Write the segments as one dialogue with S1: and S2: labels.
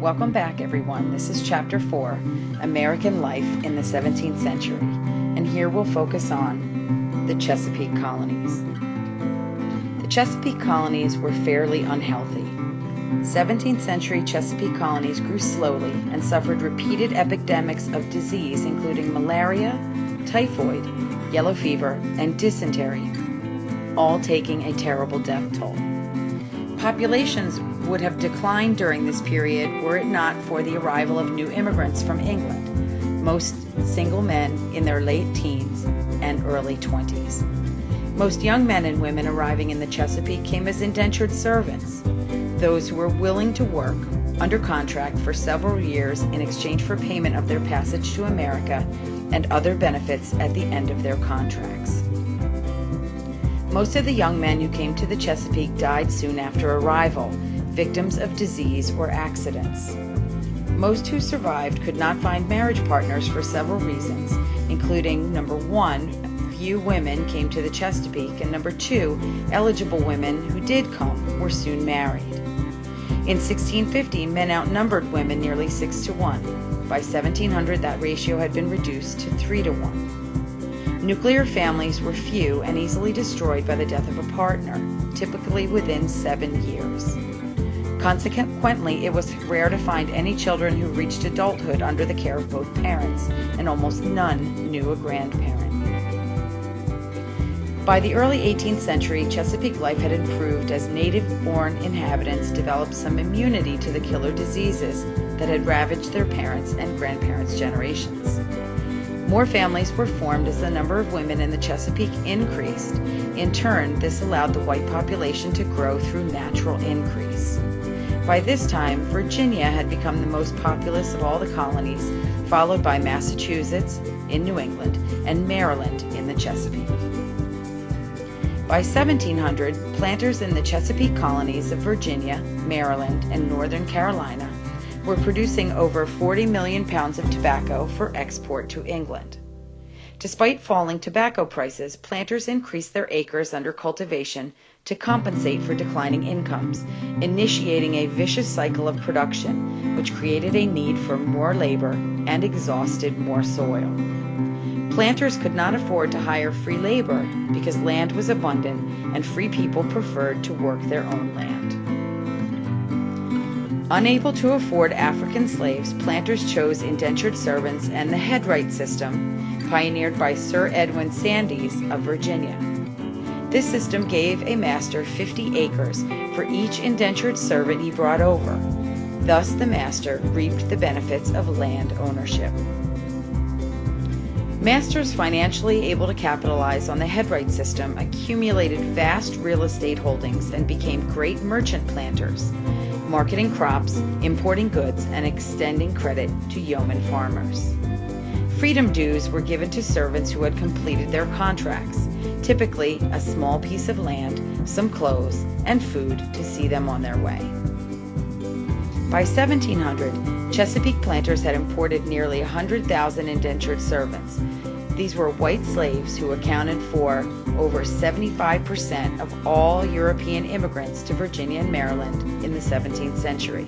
S1: Welcome back, everyone. This is Chapter 4, American Life in the 17th Century, and here we'll focus on the Chesapeake colonies. The Chesapeake colonies were fairly unhealthy. 17th century Chesapeake colonies grew slowly and suffered repeated epidemics of disease including malaria, typhoid, yellow fever, and dysentery, all taking a terrible death toll. Populations would have declined during this period were it not for the arrival of new immigrants from England, most single men in their late teens and early 20s. Most young men and women arriving in the Chesapeake came as indentured servants, those who were willing to work under contract for several years in exchange for payment of their passage to America and other benefits at the end of their contracts. Most of the young men who came to the Chesapeake died soon after arrival, victims of disease or accidents. Most who survived could not find marriage partners for several reasons, including, number one, few women came to the Chesapeake, and number two, eligible women who did come were soon married. In 1650, men outnumbered women nearly 6 to 1. By 1700, that ratio had been reduced to 3 to 1. Nuclear families were few and easily destroyed by the death of a partner, typically within 7 years. Consequently, it was rare to find any children who reached adulthood under the care of both parents, and almost none knew a grandparent. By the early 18th century, Chesapeake life had improved as native-born inhabitants developed some immunity to the killer diseases that had ravaged their parents' and grandparents' generations. More families were formed as the number of women in the Chesapeake increased. In turn, this allowed the white population to grow through natural increase. By this time, Virginia had become the most populous of all the colonies, followed by Massachusetts in New England and Maryland in the Chesapeake. By 1700, planters in the Chesapeake colonies of Virginia, Maryland, and Northern Carolina were producing over 40 million pounds of tobacco for export to England. Despite falling tobacco prices, planters increased their acres under cultivation to compensate for declining incomes, initiating a vicious cycle of production, which created a need for more labor and exhausted more soil. Planters could not afford to hire free labor because land was abundant and free people preferred to work their own land. Unable to afford African slaves, planters chose indentured servants and the headright system, pioneered by Sir Edwin Sandys of Virginia. This system gave a master 50 acres for each indentured servant he brought over. Thus, the master reaped the benefits of land ownership. Masters financially able to capitalize on the headright system accumulated vast real estate holdings and became great merchant planters, marketing crops, importing goods, and extending credit to yeoman farmers. Freedom dues were given to servants who had completed their contracts, typically a small piece of land, some clothes, and food to see them on their way. By 1700, Chesapeake planters had imported nearly 100,000 indentured servants. These were white slaves who accounted for over 75% of all European immigrants to Virginia and Maryland in the 17th century.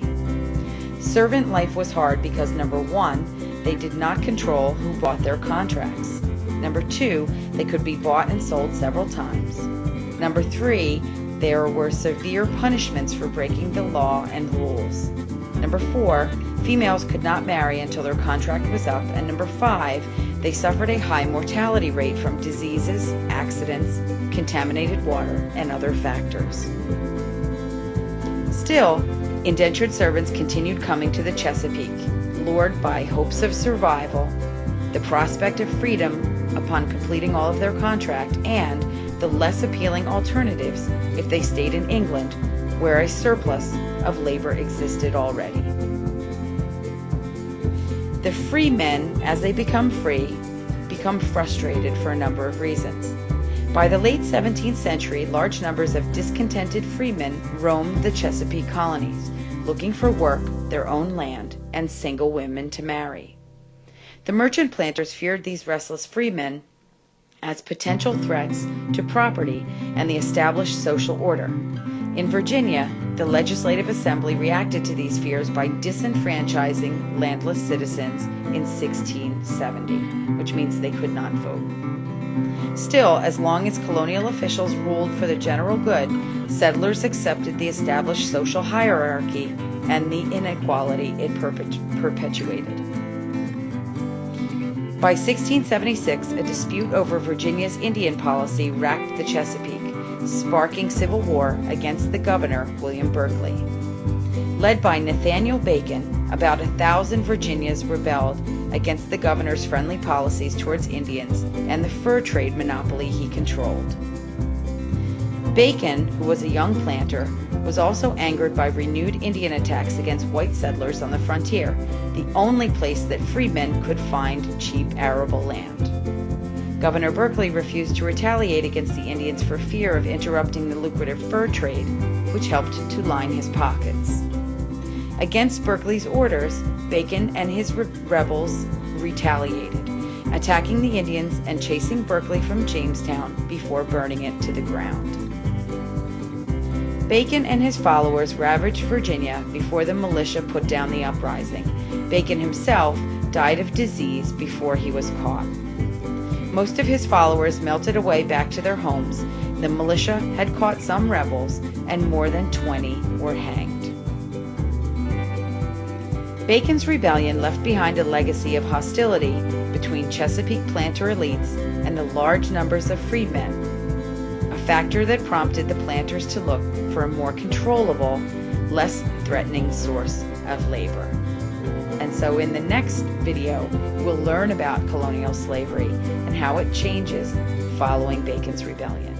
S1: Servant life was hard because, number one, they did not control who bought their contracts. Number two, they could be bought and sold several times. Number three, there were severe punishments for breaking the law and rules. Number four, females could not marry until their contract was up. And number five, they suffered a high mortality rate from diseases, accidents, contaminated water, and other factors. Still, indentured servants continued coming to the Chesapeake, lured by hopes of survival, the prospect of freedom upon completing all of their contract, and the less appealing alternatives if they stayed in England, where a surplus of labor existed already. The freemen, as they become free, become frustrated for a number of reasons. By the late 17th century, large numbers of discontented freemen roamed the Chesapeake colonies, looking for work, their own land, and single women to marry. The merchant planters feared these restless freemen as potential threats to property and the established social order. In Virginia, the Legislative Assembly reacted to these fears by disenfranchising landless citizens in 1670, which means they could not vote. Still, as long as colonial officials ruled for the general good, settlers accepted the established social hierarchy and the inequality it perpetuated. By 1676, a dispute over Virginia's Indian policy racked the Chesapeake, sparking civil war against the governor, William Berkeley. Led by Nathaniel Bacon, about 1,000 Virginians rebelled against the governor's friendly policies towards Indians and the fur trade monopoly he controlled. Bacon, who was a young planter, was also angered by renewed Indian attacks against white settlers on the frontier, the only place that freemen could find cheap arable land. Governor Berkeley refused to retaliate against the Indians for fear of interrupting the lucrative fur trade, which helped to line his pockets. Against Berkeley's orders, Bacon and his rebels retaliated, attacking the Indians and chasing Berkeley from Jamestown before burning it to the ground. Bacon and his followers ravaged Virginia before the militia put down the uprising. Bacon himself died of disease before he was caught. Most of his followers melted away back to their homes. The militia had caught some rebels, and more than 20 were hanged. Bacon's rebellion left behind a legacy of hostility between Chesapeake planter elites and the large numbers of freedmen, a factor that prompted the planters to look for a more controllable, less threatening source of labor. And so in the next video, we'll learn about colonial slavery and how it changes following Bacon's rebellion.